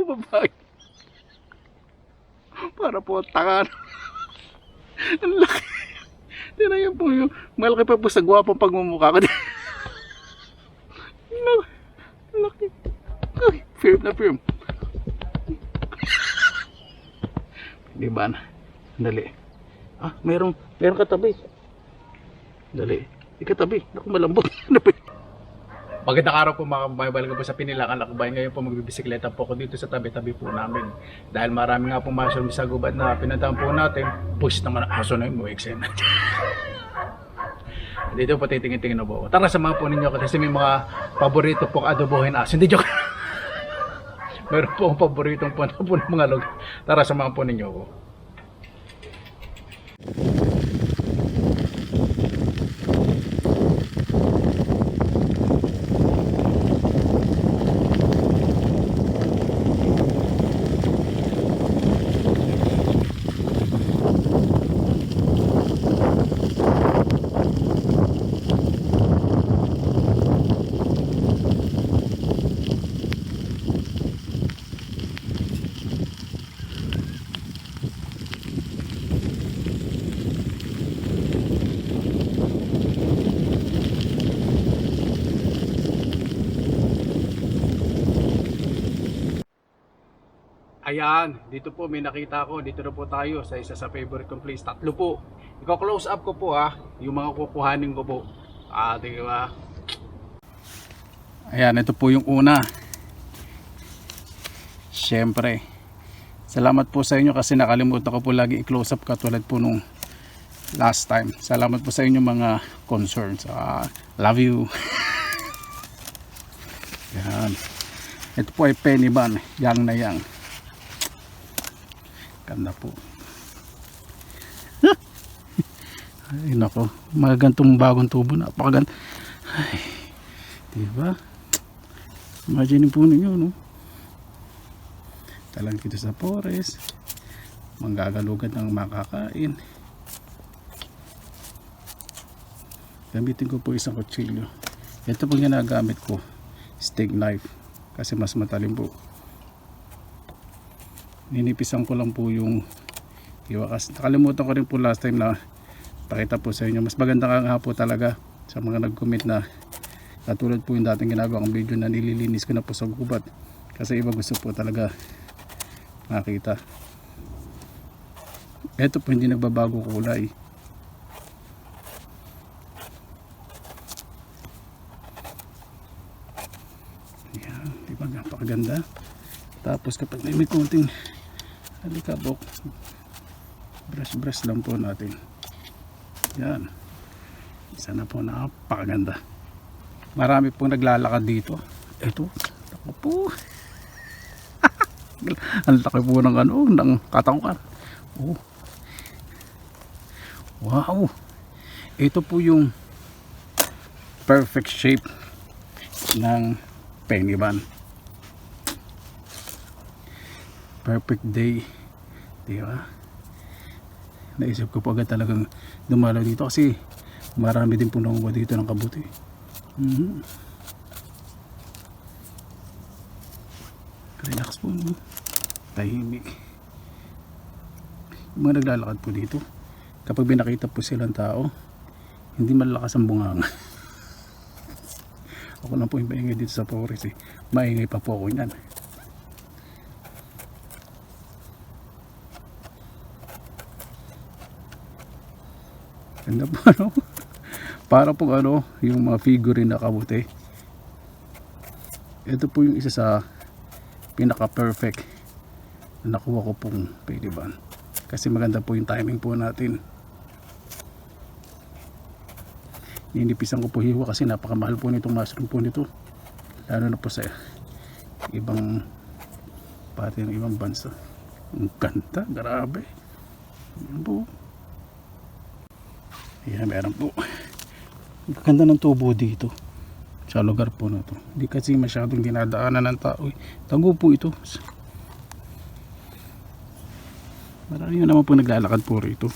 Babae. Para po tanga. Ang laki. Tira yan po yung malaki pa po sa gwapong pagmumukha ko. Laki. Ay, firm na firm. Di ba na? Dali. Ah, meron katabi. Dali. Ikatabi. Naku, malambot. Magandang araw po mga kabayan, balik po sa Pinilakan Lakbayan. Ngayon po magbibisikleta po ako dito sa tabi-tabi po namin. Dahil marami nga po masyong sa gubat na pinuntahan po natin, push naman ang aso na yung muweksen. Dito po titingin-tingin na po. Tara samahan po ninyo kasi may mga paborito pong adobohin aso. Hindi joke. Meron po ang paboritong punta po ng mga lugar. Tara samahan po ninyo ako. Ayan, dito po may nakita ko. Dito na po tayo sa isa sa favorite kong place. Tatlo po. Iko-close up ko po yung mga kukuhanin ko po. Di ba? Ayan, ito po yung una. Siyempre, salamat po sa inyo kasi nakalimutan ko po lagi i-close up katulad po nung last time. Salamat po sa inyo mga concerns. Love you. Ayan. Ito po ay penny ban. Yang na yang. Ganda po. Ay nako, magagantong bagong tubo, napakaganda. Ay, diba? Imagine po ninyo, no? Talang dito sa forest, manggagalugan ng makakain. Gamitin ko po isang kutsilyo. Ito po ginagamit ko, steak knife, kasi mas matalim po. Ninipisan ko lang po yung iwakas. Nakalimutan ko rin po last time na pakita po sa inyo. Mas maganda nga po talaga sa mga nag-comment na katulad po yung dating ginagawang video na nililinis ko na po sa gubat. Kasi iba gusto po talaga makita. Ito po hindi nagbabago kulay. Ayan, diba napakaganda. Tapos kapag may konting alikabok, brush lang po natin. Yan, isa na po, napakaganda. Marami pong naglalakad dito. Ito, ako po. Ang laki po ng ng katawan. Oh. Wow, ito po yung perfect shape ng penny ban. Perfect day, diba? Naisip ko po agad talagang dumalaw dito kasi marami din po nanguha dito ng kabuti. Relax po, no? Tahimik. Yung mga naglalakad po dito, kapag binakita po silang tao, hindi malakas ang bunganga. Ako lang po yung maingay dito sa forest maingay pa po ako yan. Ganda po, ano? Para po yung mga figurine na kabuti. Ito po yung isa sa pinaka perfect na nakuha ko pong penny ban. Kasi maganda po yung timing po natin. Ninipisan ko po hiwa kasi napakamahal po nitong mushroom po nito. Lalo na po sa ibang pati ng ibang bansa. Ang ganda, grabe. Yan po. Ayan, meron po. Ang ganda ng tubo dito sa lugar po na to. Hindi kasi masyadong dinadaanan ng tao. Tago po ito. Marami naman po naglalakad po rito.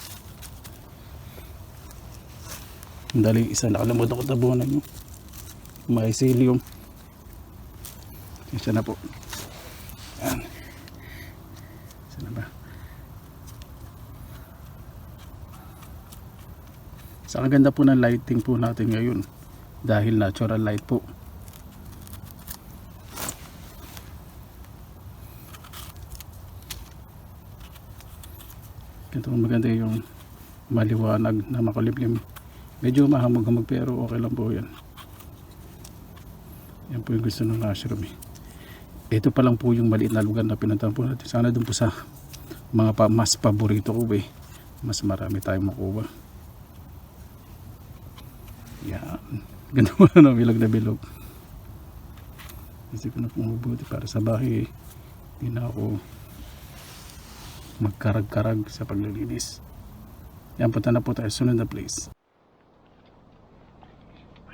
Ang daling isa, nakalimutan ko tabunan yung mycelium. Isa na po. Ayan. Sa kaganda po ng lighting po natin ngayon dahil natural light po. Ito maganda yung maliwanag na makulimlim. Medyo mahamog-hamog pero okay lang po yan. Yan po yung gusto ng mushroom. Ito pa lang po yung maliit na lugar na pinuntahan po natin. Sana dun po sa mga mas paborito ko mas marami tayong makuha. Yan. Ganda mo na bilog na bilog. Kasi ko na pumubuti para sa bahay. Hindi na ako magkarag-karag sa paglilinis. Yan, punta na po tayo sunod na place.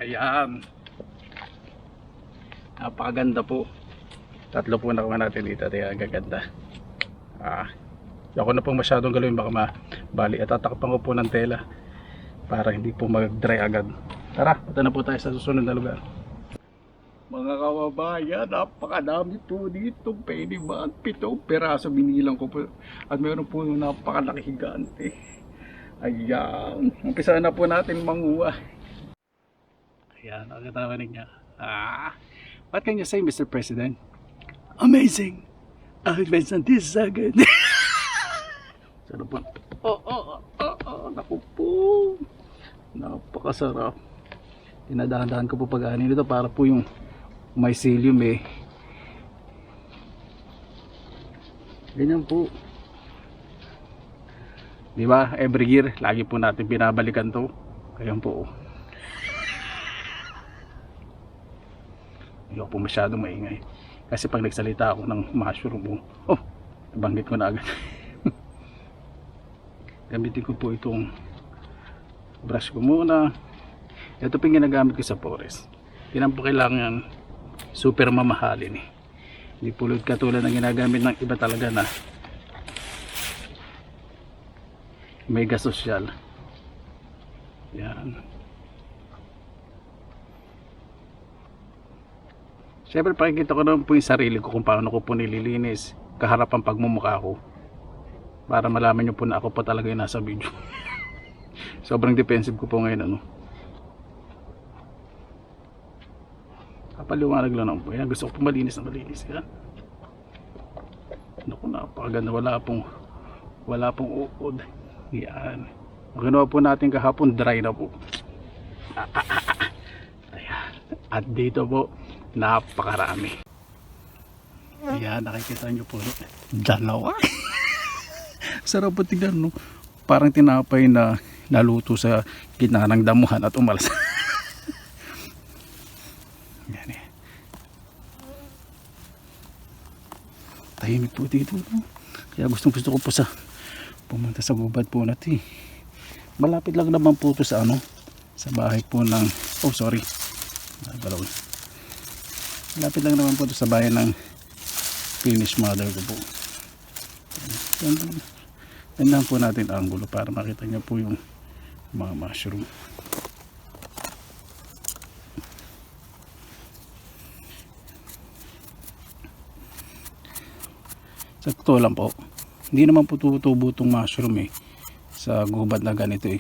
Ayan. Napakaganda po. Tatlo po nakuha natin dito. Kaya gaganda. Ako na pong masyadong galawin baka mabali. At tatakpan ko po ng tela para hindi po mag-dry agad. Tara, punta na po tayo sa susunod na lugar. Mga kababayan, napakadami po dito. Pwede ba? 7 peraso binilang ko po. At meron po yung napakalaki higante. Ayan. Umpisa na po natin manguha. Ayan, nakatawag niya. What can you say, Mr. President? Amazing! Vincent, this is so good. Sarap po. Naku po. Napakasarap. Tinadahan-dahan ko po pag-anin ito para po yung mycelium ganyan po. Diba? Every year, lagi po natin binabalikan to. Ayan po. Hindi ako po masyadong maingay. Kasi pag nagsalita ako ng mushroom nabanggit ko na agad. Gamitin ko po itong brush ko muna. Ito po yung ginagamit ko sa forest. Hindi naman po kailangan super mamahalin Hindi po katulad ng ginagamit ng iba talaga na mega social. Yan. Siyempre pakikita ko naman po yung sarili ko kung paano ko po nililinis kaharap ang pagmumukha ko. Para malaman nyo po na ako pa talaga yung nasa video. Sobrang defensive ko po ngayon Kapaliwanag lang naman po yan. Gusto ko po malinis na malinis yan. Naku, napakaganda. Wala pong uod. Yan. Ang ginawa po natin kahapon, dry na po. Ayan. At dito po napakarami. Ayan, nakikita nyo po dalawa. Sarap po tignan parang tinapay na naluto sa gitna ng damuhan at umalas. Yan tahimik po dito kaya gusto ko po pumunta sa gubat po natin. Malapit lang naman po ito sa sa bahay po ng malapit lang naman po ito sa bahay ng Finnish mother ko po. Tingnan po natin ang angulo para makita niyo po yung mga mushroom. Sa totoo lang po, hindi naman po tutubo itong mushroom sa gubat na ganito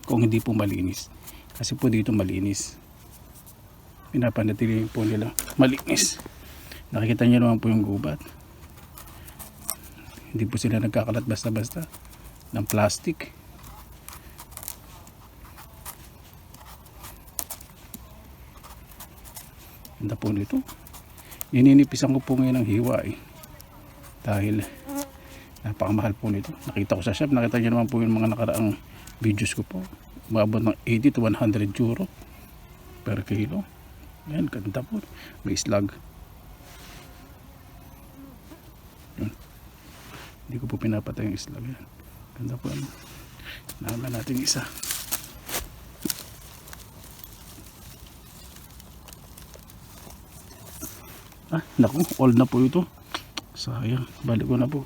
kung hindi po malinis. Kasi po dito malinis. Pinapanatili po nila malinis. Nakikita niyo naman po yung gubat. Hindi po sila nagkakalat basta-basta ng plastic. Ganda po nito. Nininipisan ko po ngayon ng hiwa dahil napakamahal po nito. Nakita ko sa shop, nakita niyo naman po yung mga nakaraang videos ko po. Umabot ng 80 to 100 euro per kilo. Yan, ganda po. May slag. Yun. Hindi ko po pinapatay yung slag yan. Ganda po. Naman natin isa. Naku, old na po ito. Sayang, balik ko na po.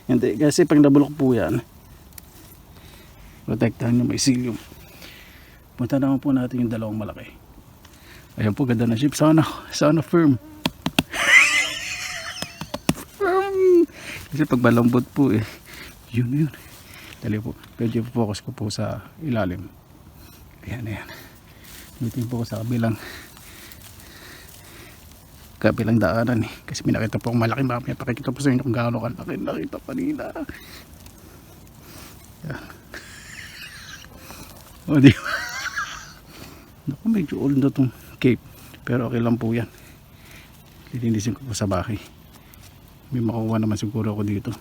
Hindi, kasi pag nabulok po yan, protektahan yung mycelium. Punta naman po natin yung dalawang malaki. Ayan po, ganda na ship. Sana firm. Firm. Kasi pag malambot po yun. Dali po. Medyo focus ko po sa ilalim. Ayan, ayan. Dito po ko sa kabilang daanan eh. Kasi may nakita po akong malaki, mamaya pakikita po sa inyo kung gaano kalaki. Nakita pa nila. Ayan. O di ba? Naku, medyo old na itong cape. Pero okay lang po yan. Lilinisin ko po sa bahay. May makukuha naman siguro ako dito.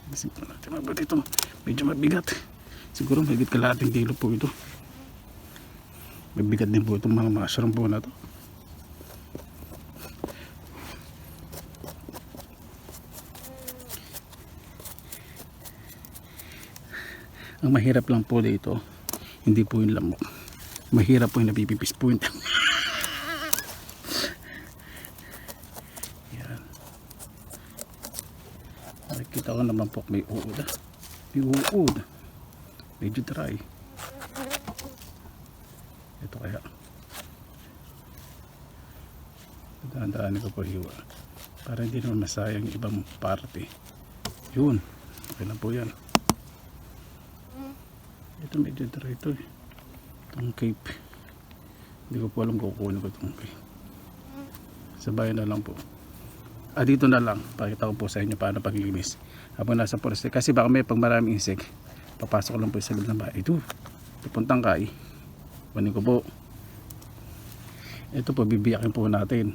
Linisin po natin. Mabuti ito. Medyo mabigat. Siguro mahigit kalahating kilo po ito. Mabigat din po itong mga mushroom po na to. Ang mahirap lang po dito, hindi po yung lamok. Mahirap po yung napipipis po yung yan. Nakikita ko naman po may uod. May uod. Medyo dry. Ito kaya. Dahan-dahanin ko po hiwa. Para hindi naman masayang yung ibang parte. Yun. Okay na po yan. Ito medyo dry ito eh. Itong cape. Hindi ko po alam kung kukunin ko itong cape. Sa bayan na lang po. Dito na lang. Pakita ko po sa inyo paano paglilinis. Habang nasa forest. Kasi baka may pag maraming insect, papasok lang po sa loob ng bahay. Ito. Pupuntang kay. Kunin ko po. Ito po bibiyakin po natin.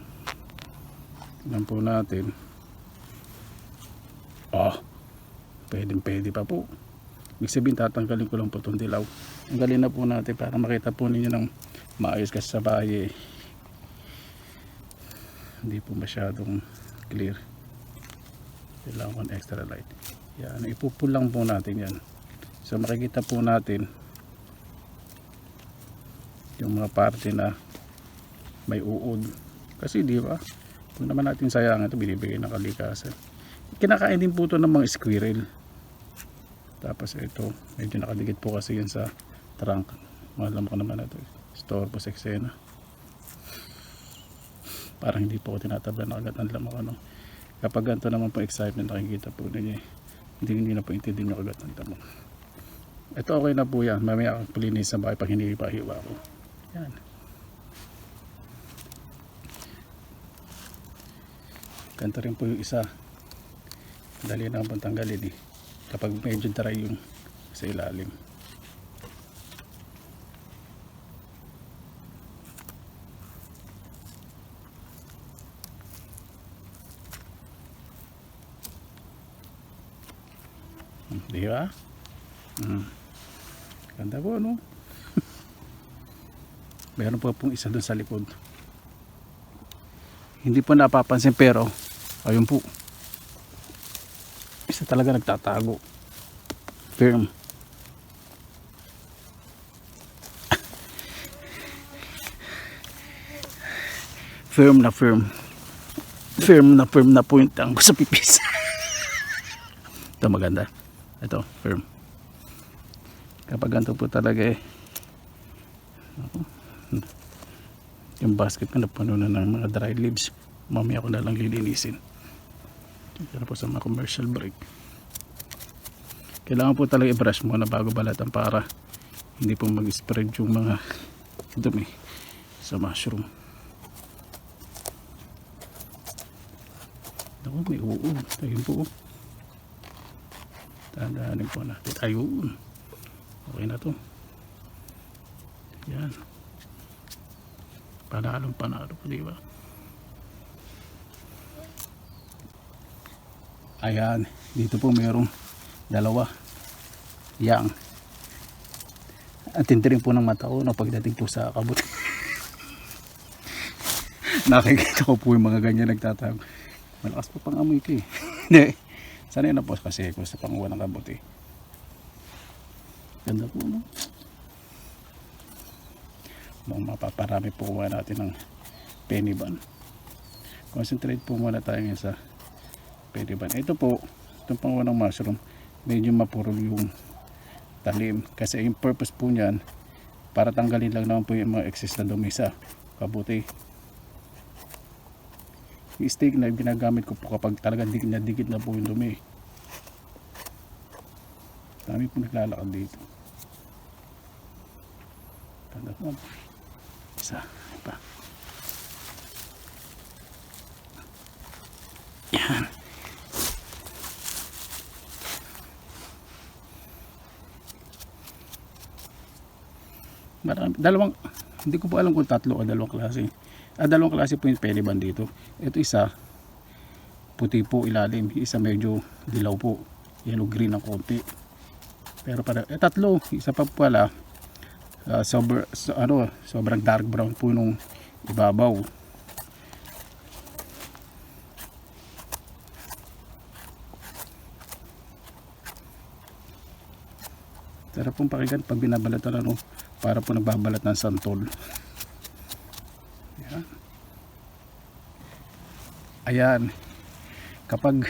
Tingnan po natin. Pwede pa po. Ibig sabihin tatanggalin ko lang po itong dilaw. Tanggalin na po natin para makita po ninyo ng maayos kasi sa bahay hindi po masyadong clear. Kailangan ko ng extra light. Yan, ipupul lang po natin yan. So makikita po natin yung mga parte na may uod. Kasi di ba? Kung naman natin sayang ito, binibigay ng kalikasan. Kinakain din po ito ng mga squirrel. Tapos ito, medyo nakadikit po kasi yun sa trunk. Malam ko naman ito. Store po sa eksena. Parang hindi po ko tinatabla na agad ng lamok. Kapag ganito naman po excitement, nakikita po ninyo. Hindi na po intindihin nyo agad ng lamok. Ito okay na po yan. Mamaya ako pulinis sa bahay pag hindi pahiwa ko. Yan. Ganito rin po yung isa. Dali na pong tanggalin eh. Kapag medyo dry yung sa ilalim. Di ba? Ganda po, no? Meron pa pong isa dun sa likod. Hindi po napapansin pero ayun po. Isa talaga nagtatago. Firm. Firm na firm. Firm na point ang sa pipis. Ito maganda. Ito, firm. Kapag ganito po talaga yung basket ko na puno na ng mga dry leaves. Mamaya ko na lang lilinisin. Ito na po sa mga commercial break. Kailangan po talaga i-brush muna bago balatan para hindi po mag-spread yung mga dumi sa mushroom. Ako, may uod. Ayun po. Tandaanin po natin. Ayun. Okay na to. Yan. Panalong panalo po, diba? Ayan. Dito po mayroong dalawa. Yang. At tintirin po ng mata ko pagdating po sa kabut. Nakikita ko po yung mga ganyan nagtatago. Malakas po pang amoy ko eh. Hindi. Sanay na po kasi ko sa panguha ng kabut eh. Ganda po, no? Mapaparami po kuha natin ng penny ban. Concentrate po muna tayo ngayon sa penny ban. Ito po, itong panguha ng mushroom, medyo mapurol yung talim. Kasi yung purpose po niyan, para tanggalin lang naman po yung mga excess na dumi sa kabuti. yung stick na ginagamit ko po kapag talagang dikit na po yung dumi. Dami po naglalakad dito. Tanda po. Isa pa. Yan. Dalawang, hindi ko po alam kung tatlo o dalawang klase. Dalawang klase po yung peliban dito. Ito isa, puti po ilalim. Isa medyo dilaw po. Yellow green ng konti. Pero para, tatlo. Isa pa pala, sobrang dark brown po nung ibabaw. Sarap pong pakinggan pag binabalatan, ano, para po nagbabalat ng santol. Ayan. Ayan. Kapag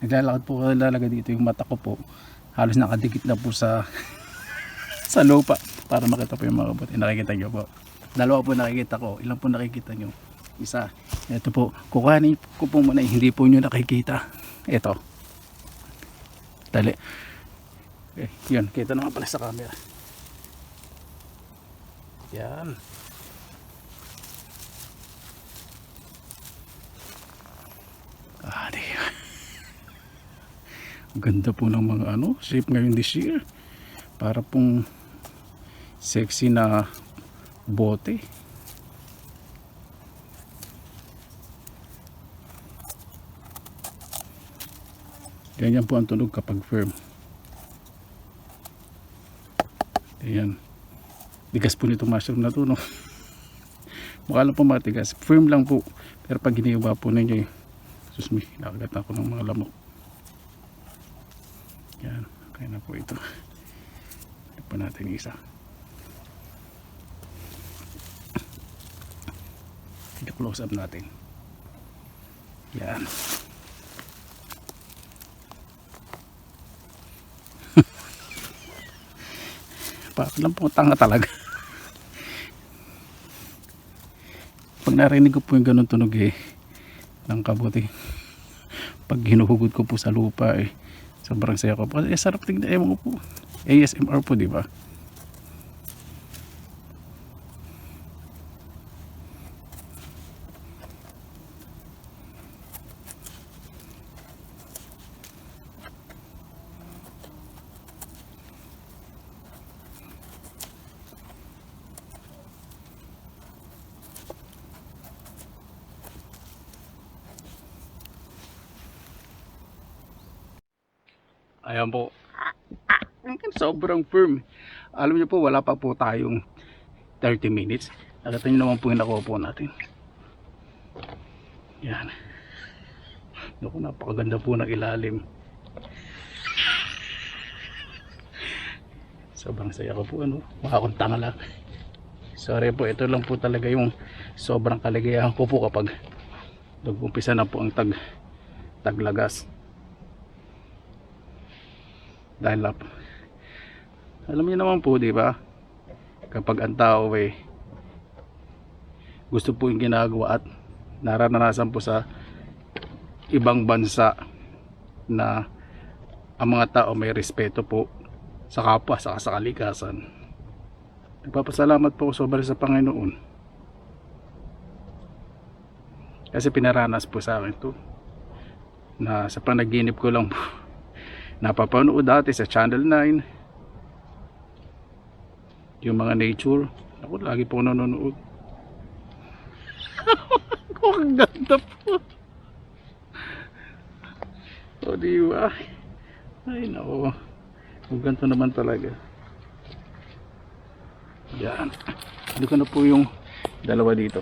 naglalakad po, lalagay dito yung mata ko po, halos nakadikit na po sa sa lupa para makita po yung mga kabut. Nakikita nyo po. Dalawa po nakikita ko. Ilan po nakikita nyo? Isa. Ito po. Kukuhanin ko po muna. Hindi po nyo nakikita. Ito. Dali. Okay. Yun. Kita naman pala sa camera. Yan. Di. Ang ganda po ng mga shape ngayon this year. Para pong sexy na bote. Ganyan po ang tunog kapag firm. Ayan. Bigas po nitong mushroom na to, no? Mukha lang po matigas. Firm lang po. Pero pag giniwa po ninyo, susmi, nakagat ako ng mga lamok. Yan. Kaya na po ito. Ito pa natin isa. I-close up natin. Yan. Parang lang po tanga talaga. Pag narinig ko po yung ganun tunog ng kabuti, pag hinuhugot ko po sa lupa sobrang saya ko po. Sarap tignan, ewan ko po. ASMR po, di ba? Ayan po. Sobrang firm. Alam niyo po, wala pa po tayong 30 minutes. Nakita niyo naman po yung nakuha po natin. Yan. Naku, napakaganda po ng ilalim. Sobrang saya ko po, makakuntanga lang. Sorry po, ito lang po talaga yung sobrang kaligayahan ko po kapag nag-umpisa na po ang taglagas. Dahil alam niyo naman po, di ba, kapag ang tao gusto po yung ginagawa at naranasan po sa ibang bansa na ang mga tao may respeto po sa kapwa, sa kalikasan. Nagpapasalamat po ako sobra sa Panginoon kasi pinaranas po sa akin to, na sa panaginip ko lang po napapanood dati sa Channel 9 yung mga nature. Ako lagi po nanonood. Ang ganda po. O diba? Ay nako, ang ganda naman talaga. Yan. Hindi ko na po yung dalawa dito.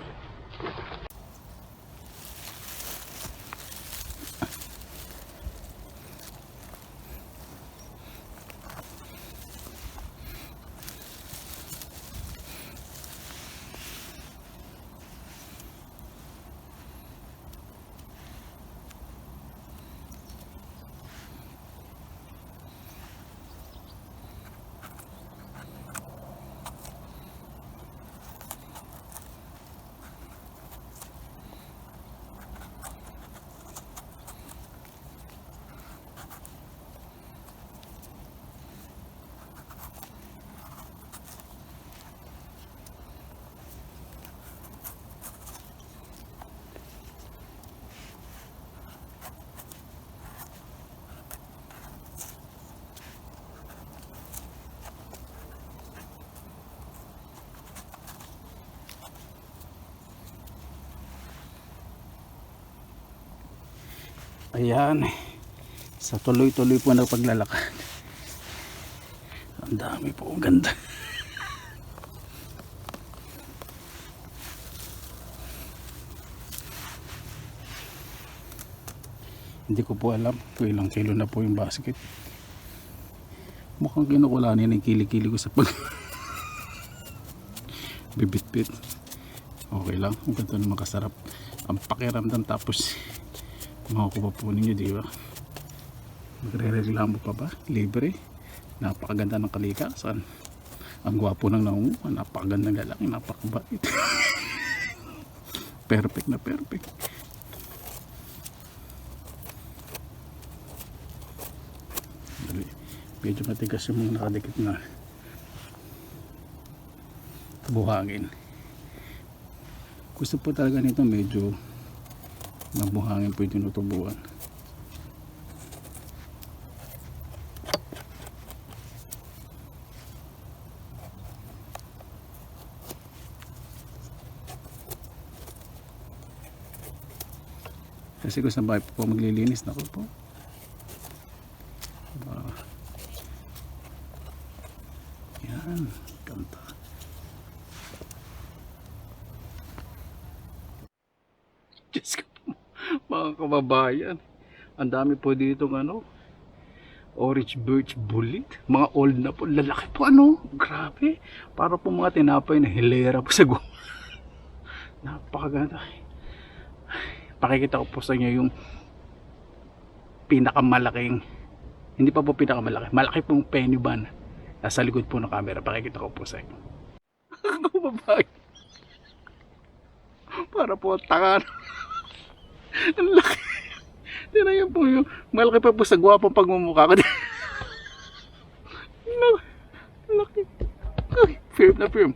Ayan, sa tuloy-tuloy po na paglalakad. Ang dami po, ang ganda. Hindi ko po alam kung ilang kilo na po yung basket. Mukhang kinukulanin yung kili-kili ko sa pag bibit-bit. Okay lang, ang ganito naman kasarap ang pakiramdam, tapos makukuha po ninyo, di ba? Magre-reklamo pa ba? Libre, napakaganda ng kalikasan, ang gwapo ng nangunguha, napakaganda ng lalaki, napakabait. Perfect na perfect. Medyo matigas yung mga nakadikit na buhangin. Gusto po talaga nito medyo mabuhangin po yung tinutubuan. Kasi kung sa bahay po maglilinis na po. Yan, kanta. Diyos ko po, mga kababayan, ang dami po dito ng orange birch bullet, mga old na po, lalaki po, grabe, para po mga tinapay na hilera po sa guwa. Napakaganda. Pakikita ko po sa inyo yung pinakamalaking, hindi pa po pinakamalaki, malaki pong penny ban nasa likod po ng camera. Pakikita ko po sa inyo. Kababayan, para po tanga. Ang laki. Tira yan po yung malaki pa po sa gwapong pagmumukha ko. Laki. Ay, firm na firm.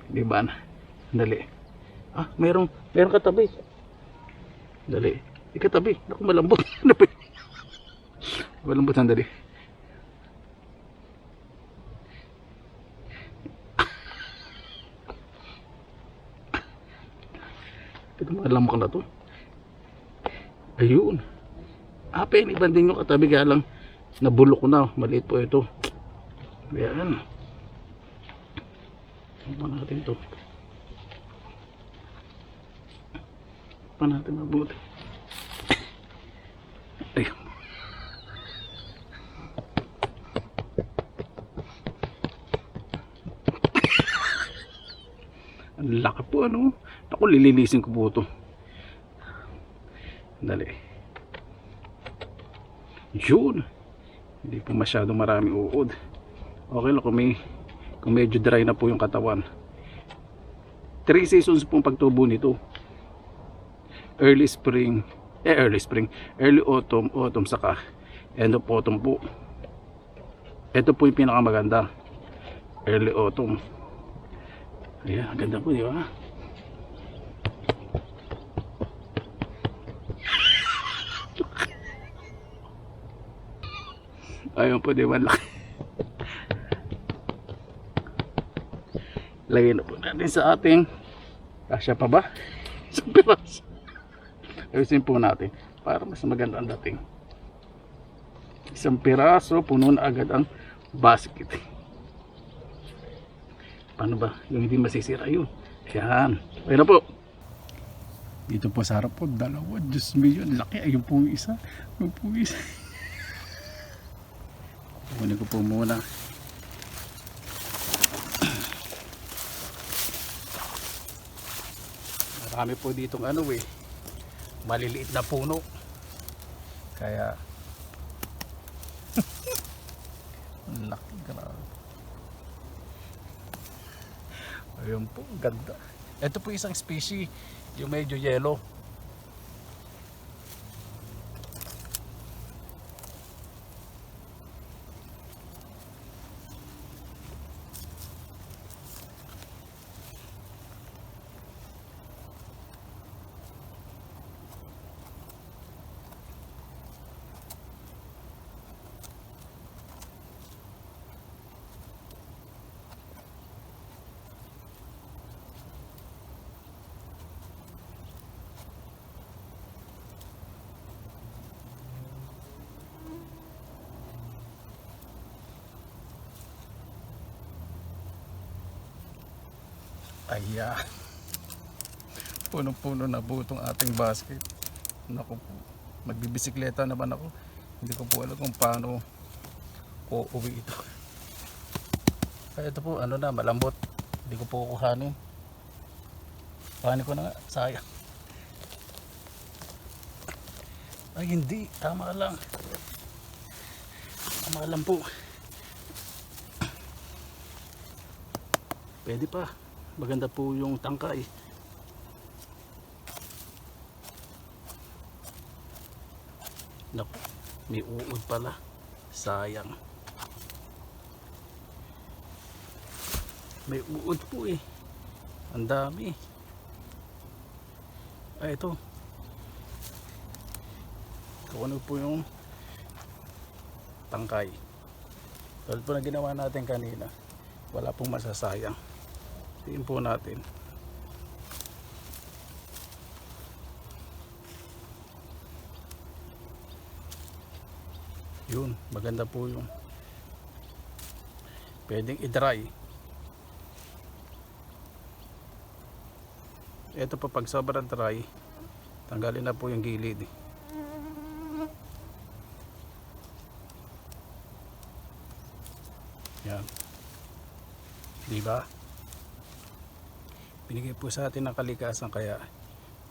Diba na? Dali. Meron katabi. Dali. Ikatabi. Naku, malambot. Malambot, sandali. Ito mga lamok na to. Ayun. Peniband din yung katabi, kaya lang nabulok ko na. Maliit po ito. Ayan. Ito natin to. Pa natin mabuti. Ayun. Ang laki po, Ako, lilinisin ko po ito. Dali. Yun. Hindi po masyado maraming uod. Okay lang kung medyo dry na po yung katawan. 3 seasons po ang pagtubo nito. Early spring, early autumn saka end of autumn po. Ito po yung pinakamaganda. Early autumn. Ayan, ganda po, di ba? Ayun po, di ba? Laki. Lagyan na po natin sa ating kasya pa ba? Isang piraso. Ayusin po natin para mas maganda ang dating. Isang piraso, puno na agad ang basket. Paano ba? Yung hindi masisira yun. Ayan. Ayun na po. Dito po sa harap po, dalawa. Diyos me yun. Laki. Ayun po yung isa. Ayun po yung isa. Kunin ko po muna. Marami po ditong maliliit na puno. Kaya laki, grabe. Ayun po, ganda. Ito po isang species, yung medyo yellow. Ayan. Punong-puno na po itong ating basket. Naku po. Magbibisikleta naman ako. Hindi ko po alam kung paano uuwi ito. Kaya ito po, ano na, malambot. Hindi ko po kukuhanin. Kuhanin ko na nga. Sayang. Ay hindi. Tama lang. Tama lang po. Pwede pa. Maganda po yung tangkay. Naku, may uod pala. Sayang. May uod po eh. Ang dami. Ay ito. Kung ano po yung tangkay. Tulad po na ginawa natin kanina. Wala pong masasayang. Tingin po natin. Yun, maganda po yung pwedeng i-dry. Ito pa pag sobrang dry, tanggalin na po yung gilid. Yan. Diba? Binigay po sa atin ng kalikasan kaya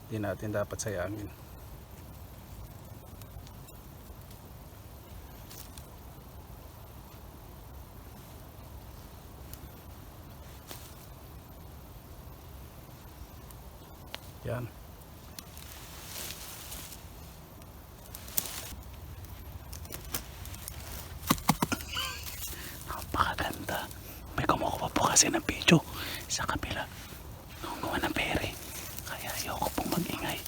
hindi natin dapat sayangin. Yan. Napakaganda. May kumukuha po kasi ng video sa kabila. Kumukuha ng pere. Kaya ayoko pong mag-ingay.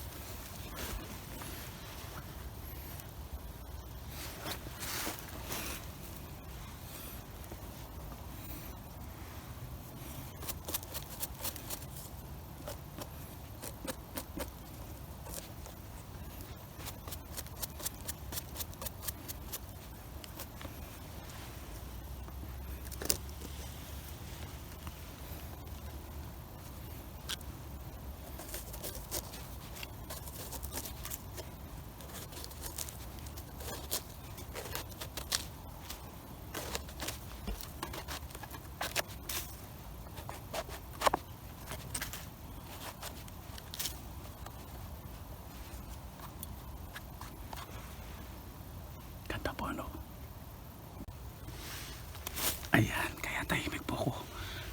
Ayan, kaya tahimik po ako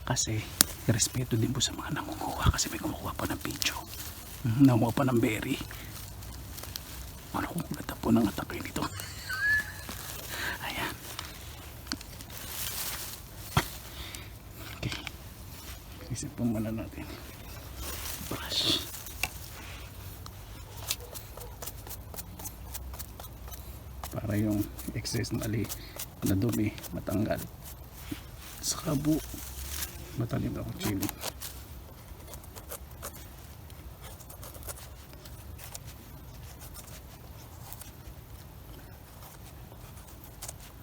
kasi respeto din po sa mga nangunguha kasi may kumukuha po ng video, nangunguha pa ng berry. Ano kung ganda po ng atake nito. Ayan. Okay, isip po muna natin brush para yung excess na dumi matanggal. Saka po matalim na kutsilo.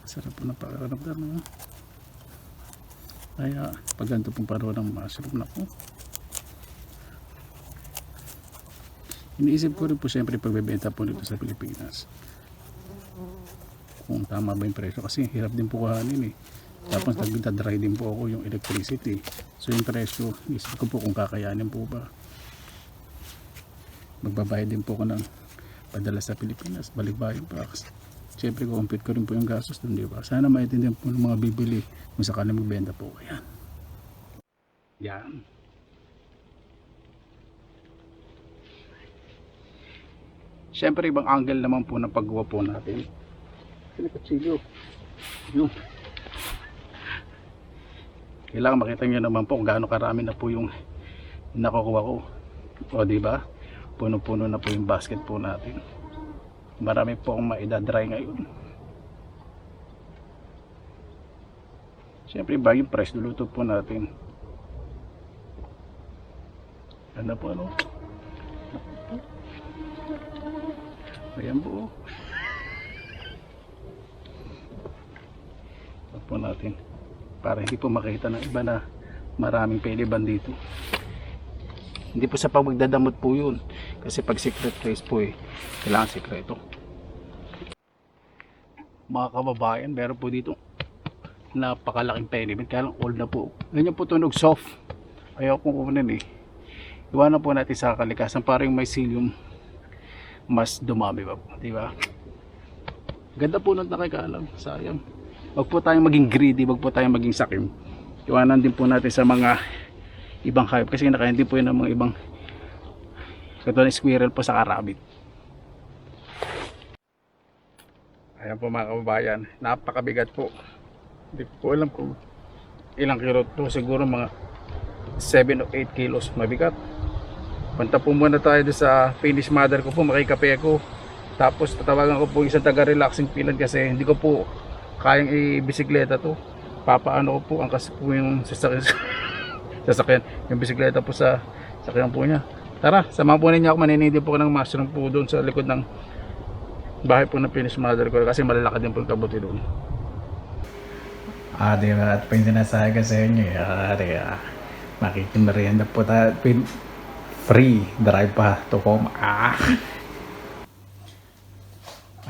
Sarap po na pakaramdam, no? Kaya pag ganito pong paroon ng mushroom na po, iniisip ko rin po siyempre pagbebenta po nito sa Pilipinas kung tama ba yung presyo kasi hirap din po kuhanin eh. Tapos nagdadry din po ako yung electricity. So yung presyo, isip ko po kung kakayanin po ba. Magbabayad din po ako ng padala sa Pilipinas, balikbayan pa. Siyempre compute ko rin po yung gastos dun, di ba? Sana maintindihan po ng mga bibili kung sakali magbenta po. Ayan. Yan. Siyempre ibang angle naman po ng paggawa po natin. Sinipatsilyo. Yun. Kailangan makita nyo naman po kung gaano karami na po yung nakukuha ko. O diba? Puno-puno na po yung basket po natin. Marami po akong maidadry ngayon. Siyempre bagong price luluto po natin. Ano po ano? Ayan po. Ito po natin. Para hindi po makita ng iba na maraming peliban dito. Hindi po sa pag magdadamot po yun. Kasi pag secret place po kailangan sekreto. Mga kababayan, meron po dito napakalaking penny band, kaya lang old na po. Ganyan po tunog soft. Ayaw kong kunin Iwanan po natin sa kalikasan para yung mycelium mas dumami pa po, di ba? Ganda po ng nakikaalam, sayang. Wag po tayong maging greedy, wag po tayong maging sakim. Iwanan din po natin sa mga ibang hayop kasi kinakain din po yun ng mga ibang katulad ng squirrel po sa rabbit. Ayan po mga kababayan, napakabigat po. Hindi po alam kung ilang kilo to, siguro mga 7 o 8 kilos mabigat. Punta po muna tayo sa Finnish mother ko po, makikape ako. Tapos tatawagan ko po isang taga-relaxing pilan kasi hindi ko po kayang i-bisikleta to. Papaano ko po ang kasi po yung sasakyan, yung bisikleta po sa sakyan po niya. Tara, samahan po ninyo ako, maninindi po ng mushroom po doon sa likod ng bahay po ng Finnish mother ko kasi malalakad din po yung kabuti doon. Diba? At pwede na sa inyo. Diba? Makikimerienda po tayo. Free drive pa to home.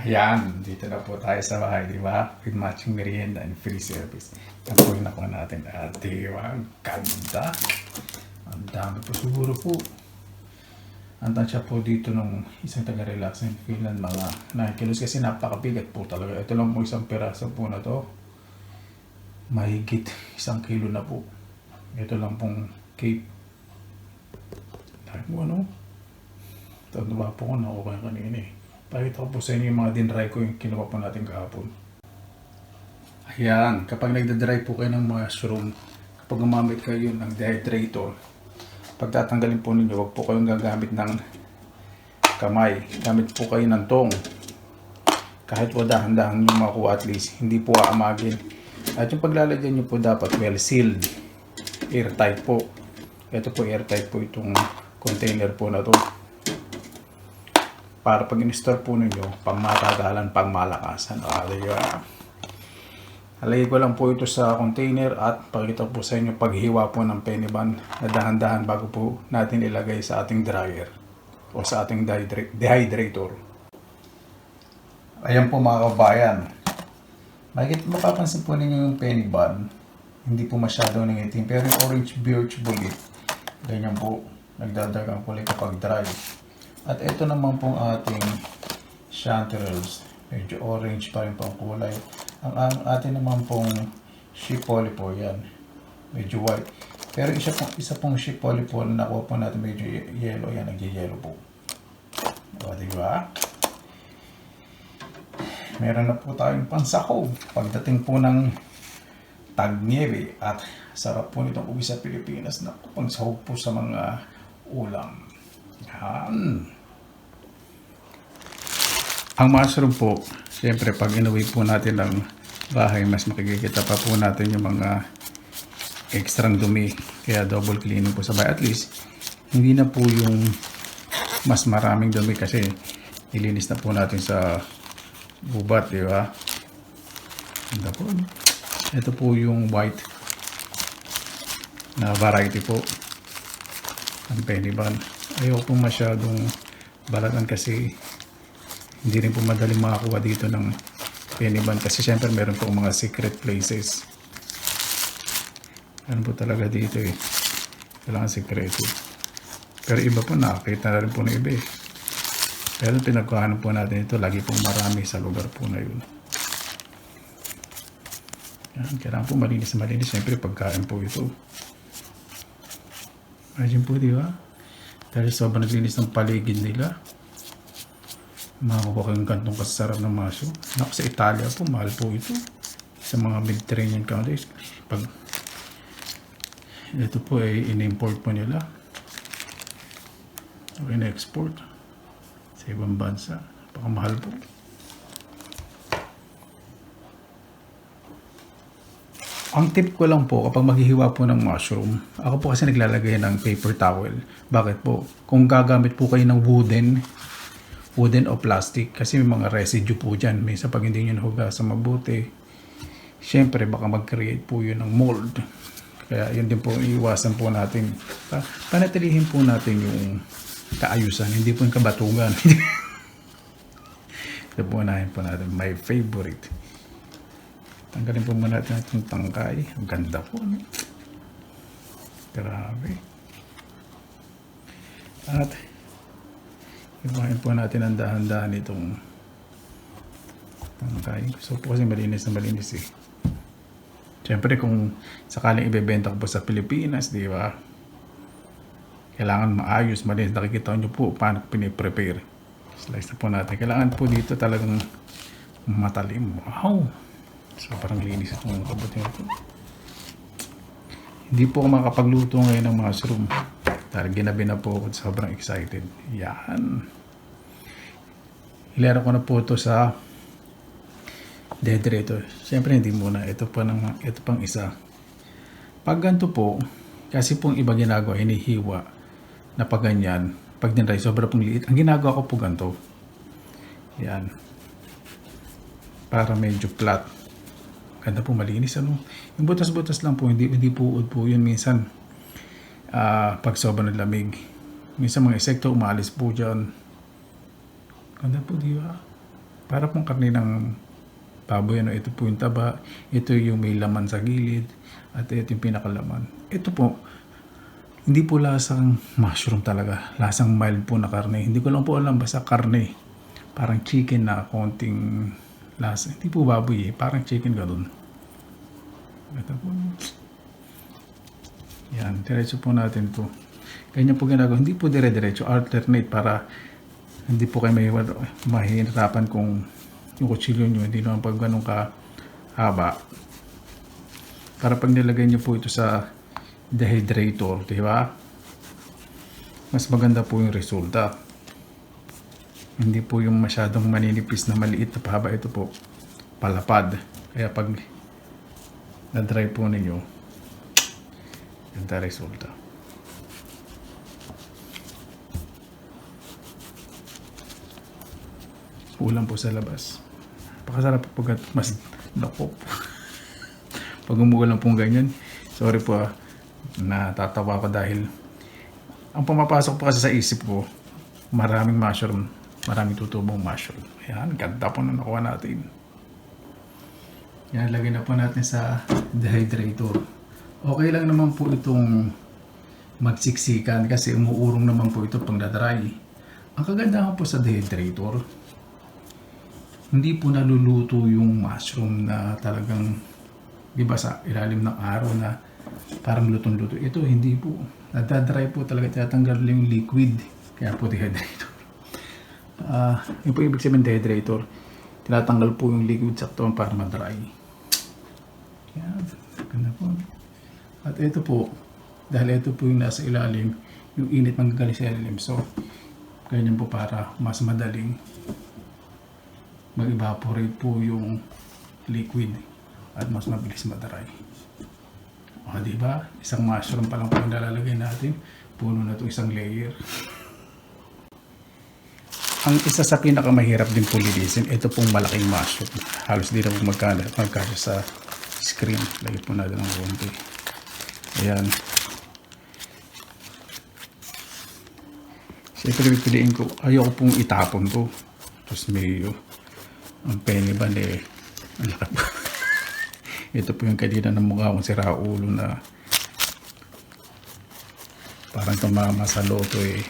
Ayan, dito na po tayo sa bahay, di ba? With matching merienda and free service. Tapuin na po natin. Di ba? Ganda. Ang dami po siguro po. Ang tansya po dito nung isang taga-relax in Finland, mga 9 kilos kasi napakabigat po talaga. Ito lang po isang peraso po na to. Mahigit 1 kilo na po. Ito lang pong cake. Dahil mo Tanda po ko na okay kanina Pakita ko po sa inyo yung mga dinry ko yung kinuha po natin kahapon. Ayan, kapag nagdadry po kayo ng mushroom, kapag gumamit kayo ng dehydrator, pagtatanggalin po ninyo, huwag po kayong gagamit ng kamay. Gamit po kayo ng tong. Kahit po dahan-dahan nyo makuha at least, hindi po aamagin. At yung paglalagyan nyo po dapat well sealed. Airtight po. Ito po airtight po itong container po na to. Para pag in-store po ninyo, pang matagalan, pang malakasan. Halagay ko lang po ito sa container at pakita po sa inyo paghiwa po ng penny bun na dahan-dahan bago po natin ilagay sa ating dryer o sa ating dehydrator. Ayan po mga kabayan. Mapapansin po ninyo yung penny bun. Hindi po masyado nangitim pero yung orange birch bullet, ganyan po, nagdadagang kulay kapag dry. At ito naman pong ating chanterelles, medyo orange pa rin pong kulay. Ang atin naman pong sheep poly po yan, medyo white. Pero isa pong sheep poly po na nakuha po natin medyo yellow, yan, nagye-yellow po. O, diba? Meron na po tayong pansahog pagdating po ng tag-niebe at sarap po nitong uwi sa Pilipinas na pangsahog po sa mga ulam. Yan. Ang mushroom po, siyempre pag inuwi po natin ng bahay, mas makikita pa po natin yung mga extrang dumi. Kaya double cleaning po sa bahay. At least, hindi na po yung mas maraming dumi kasi ilinis na po natin sa gubat, di ba? Ganda po. Ito po yung white na variety po. Ang penny bun. Ayoko masyadong balatan kasi hindi rin po madaling makakuha dito ng penny bun kasi syempre meron po mga secret places. Ano po talaga dito kailangan sekreto. Pero iba po nakakita na rin po ng iba Pero pinagkuhanan po natin ito, lagi pong marami sa lugar po na yun. Yan, kailangan po malinis. Siyempre pagkain po ito. Imagine po, di ba? Dahil sobrang naglinis ng paligid nila. Makakuha kayong gantong kasarap ng maso. Naku, sa Italia po, mahal po ito. Sa mga Mediterranean countries. Pag ito po ay in-import po nila. O in-export sa ibang bansa. Napakamahal po. Ang tip ko lang po kapag maghihiwa po ng mushroom, ako po kasi naglalagay ng paper towel. Bakit po? Kung gagamit po kayo ng wooden o plastic, kasi may mga residue po dyan. Minsan pag hindi nyo nahugasan mabuti, syempre baka mag-create po yun ng mold. Kaya yun din po iiwasan po natin. Panatilihin po natin yung kaayusan, hindi po yung kabatugan. Ito po unahin po natin, my favorite. Tanggalin po muna natin itong tangkay. Ang ganda po. No? Grabe. At ibahin po natin ang dahan-dahan itong tangkay. So po kasi malinis na malinis eh. Siyempre kung sakaling ibebenta ko po sa Pilipinas, di ba? Kailangan maayos, malinis. Nakikita nyo po paano piniprepare. Slice na po natin. Kailangan po dito talagang matalim. Wow! Sobrang linis itong kabuti ito. Hindi po ako makapagluto ngayon ng mushroom. Dahil ginabi na po ako. Sobrang excited. Yan. Ilaro ko na po ito sa dehydrator. Siyempre hindi muna. Ito pang isa. Pag ganito po, kasi pong iba ginagawa, hinihiwa na pag ganyan. Pag dinray, sobrang pong liit. Ang ginagawa ko po ganito. Yan. Para medyo flat. Ganda po, malinis. Ano? Yung butas-butas lang po, hindi puod po yun minsan. Pag sobrang lamig. Minsan mga insekto umalis po dyan. Ganda po, di ba? Para pong karne ng baboy. Ano? Ito po yung taba. Ito yung may laman sa gilid. At ito yung pinakalaman. Ito po, hindi po lasang mushroom talaga. Lasang mild po na karne. Hindi ko lang po alam, basta karne. Parang chicken na konting lasa. Hindi po baboy eh. Parang chicken gano'n. Ito po. Yan. Diretso po natin to. Ganyan po ginagawa. Hindi po dire-diretso. Alternate para hindi po kayo mahihirapan kung yung kutsilyo nyo. Hindi naman pag ganun kahaba. Para pag nilagay nyo po ito sa dehydrator, di ba? Mas maganda po yung resulta. Hindi po yung masyadong maninipis na maliit na pahaba. Ito po, palapad. Kaya pag na-dry po ninyo, ganda resulta. Ulam po sa labas. Pakasarap po pag mas lakop. Pag umuulan pong ganyan, sorry po natatawa ko dahil ang pumapasok po kasi sa isip ko, maraming mushroom, maraming tutubong mushroom. Ayan, ganda po na nakuha natin. Yan, lagay na po natin sa dehydrator. Okay lang naman po itong magsiksikan kasi umuurong naman po ito pang dadry. Ang kagandahan po sa dehydrator, hindi po naluluto yung mushroom na talagang, di ba, sa ilalim ng araw na parang lutong-luto. Ito hindi po. Nadadry po talaga. Tatanggal yung liquid. Kaya po dehydrator. Yung po ibig sabihin dehydrator. Tinatanggal po yung liquid sakto para madry. Yan. Ganda po. At ito po. Dahil ito po yung nasa ilalim. Yung init manggagaling sa ilalim. So, ganyan po para mas madaling mag-evaporate po yung liquid at mas mabilis madry. O, diba? Isang mushroom pa lang po ang nalalagay natin. Puno na ito isang layer. Ang isa sa pinakamahirap din po linisin, ito pong malaking mushroom. Halos di na po magkasya sa screen. Lagay po natin ng konti. Ayan. Siyempre pipiliin ko, ayoko pong itapon to. Tapos medyo ang penny ba ang laki po. Ito po yung kanina ng mukha kong si Raulo na parang tumama sa loto eh.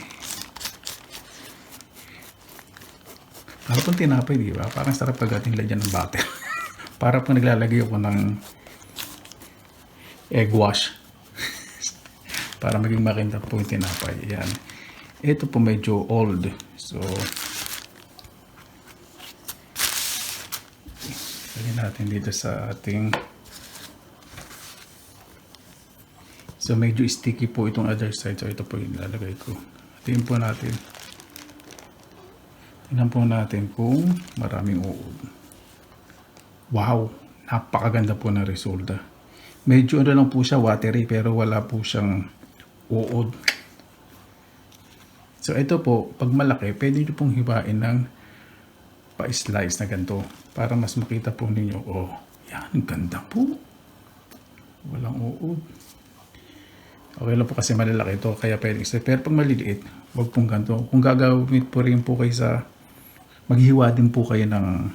Parang pong tinapay, di ba? Parang sarap pagdating lagyan ng butter. Parang pong naglalagay ako ng egg wash. Para maging makinta po yung tinapay. Yan. Ito po medyo old. So, lagyan natin dito sa ating. So medyo sticky po itong other side. So ito po yung nilalagay ko. Tingnan po natin. Tingnan po natin kung maraming uod. Wow! Napakaganda po ng resulta. Medyo ano lang po siya, watery, pero wala po siyang uod. So ito po, pag malaki, pwede nyo pong hibain ng pa-slice na ganito. Para mas makita po ninyo. Oh, yan, ganda po. Walang uod. Okay lang po kasi malalaki ito, kaya pwedeng isa. Pero pag maliliit, wag pong ganito. Kung gagawin po rin po kayo sa, maghiwa din po kayo ng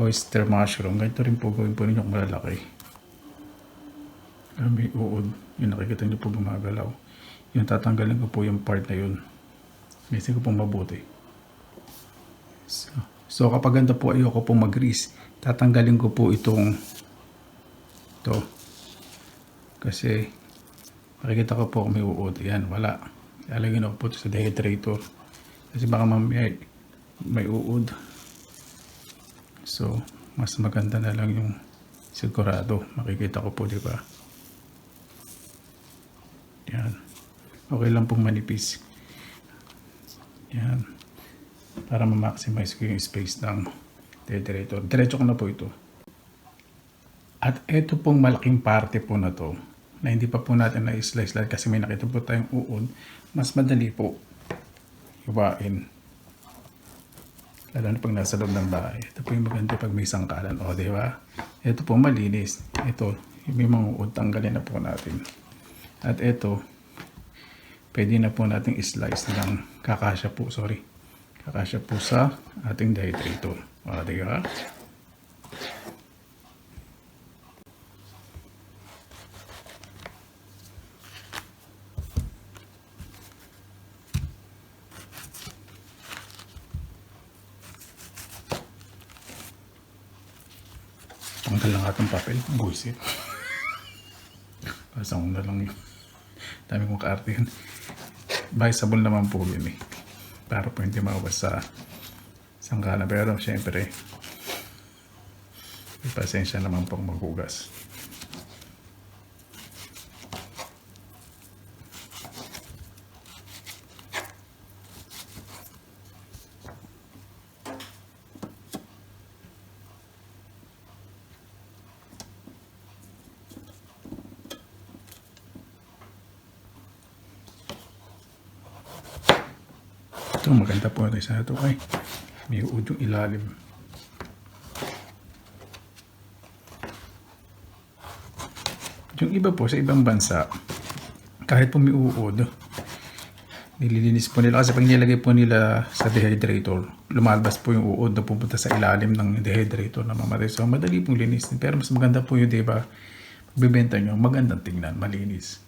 oyster mushroom. Ganito rin po gawin po ninyo kung malalaki. May uod. Yung nakikita nyo po gumagalaw. Yung tatanggalin ko po yung part na yun. Mixin ko pong mabuti. So kapag ganda po ayoko pong mag-grease, tatanggalin ko po itong ito. Kasi makikita ko po kung may uod. Yan, wala. Ilalagay na ko po ito sa dehydrator. Kasi baka mamaya may uod. So, mas maganda na lang yung sigurado. Makikita ko po, di ba? Yan. Okay lang pong manipis. Yan. Para ma-maximize ko yung space ng dehydrator. Diretso ko na po ito. At ito pong malaking parte po na to, na hindi pa po natin na-slice lang kasi may nakita po tayong uod, mas madali po iwain. Lalo na pag nasa loob ng bahay. Ito po yung maganda pag may sangkalan. O, di ba? Ito po malinis. Ito, may mga uod, tanggalin na po natin. At ito, pwede na po natin slice ng kakasya po, kakasya po sa ating dehydrator. O, di ba? Tanggal lang atong papel. Buisit. Pasang na lang yun. Dami kong kaarte yun. Bakisable naman po yun eh. Para po hindi mawas sa sangkala. Pero syempre, may pasensya naman pong maghugas. Ito, maganda po ito isa ito. Ay, may uod yung ilalim. Yung iba po sa ibang bansa, kahit po may uod, nililinis po nila kasi pag nilagay po nila sa dehydrator, lumalabas po yung uod na pupunta sa ilalim ng dehydrator na mamatay. So, madali pong linis. Pero mas maganda po yun, diba? Pagbibenta nyo, magandang tingnan, malinis.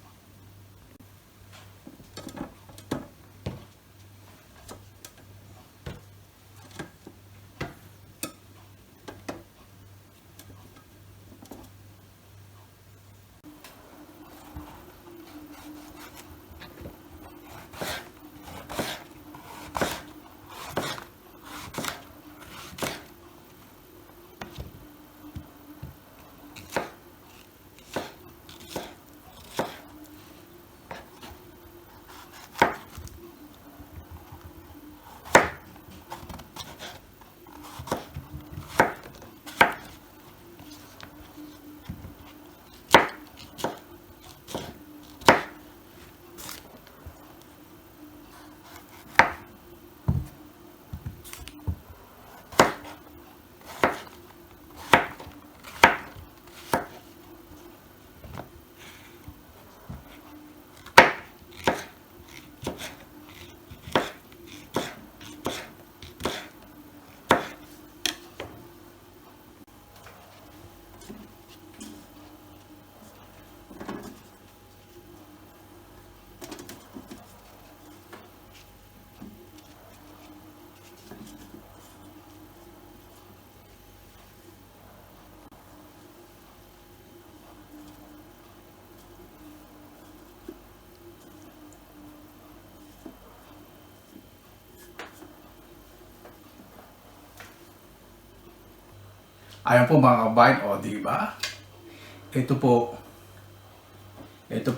Ayan po mga kabayan, o diba? Ito po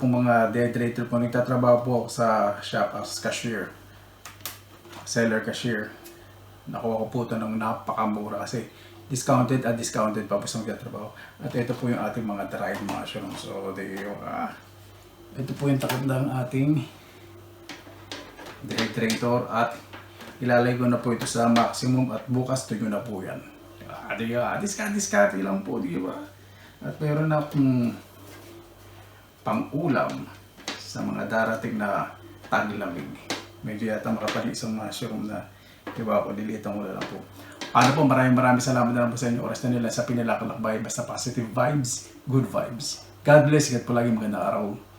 mga dehydrator po. Nagtatrabaho po ako sa shop as cashier. Seller cashier. Nakuha ko po ito ng napakamura kasi discounted pa po sa magtatrabaho. At ito po yung ating mga dried mushrooms. So, ito po yung takip ng ating dehydrator at ilalagay ko na po ito sa maximum at bukas tuyo na po yan. Discard lang po, di ba? At meron na akong pang-ulam. sa mga darating na taglamig. Medyo yata makapali isang mushroom na, diba ako, lilitan ko na lang po. Paano po, maraming salamat na lang po sa inyo oras na nila sa Pinalakalakbay. Basta positive vibes, good vibes. God bless, God po lagi, magandang araw.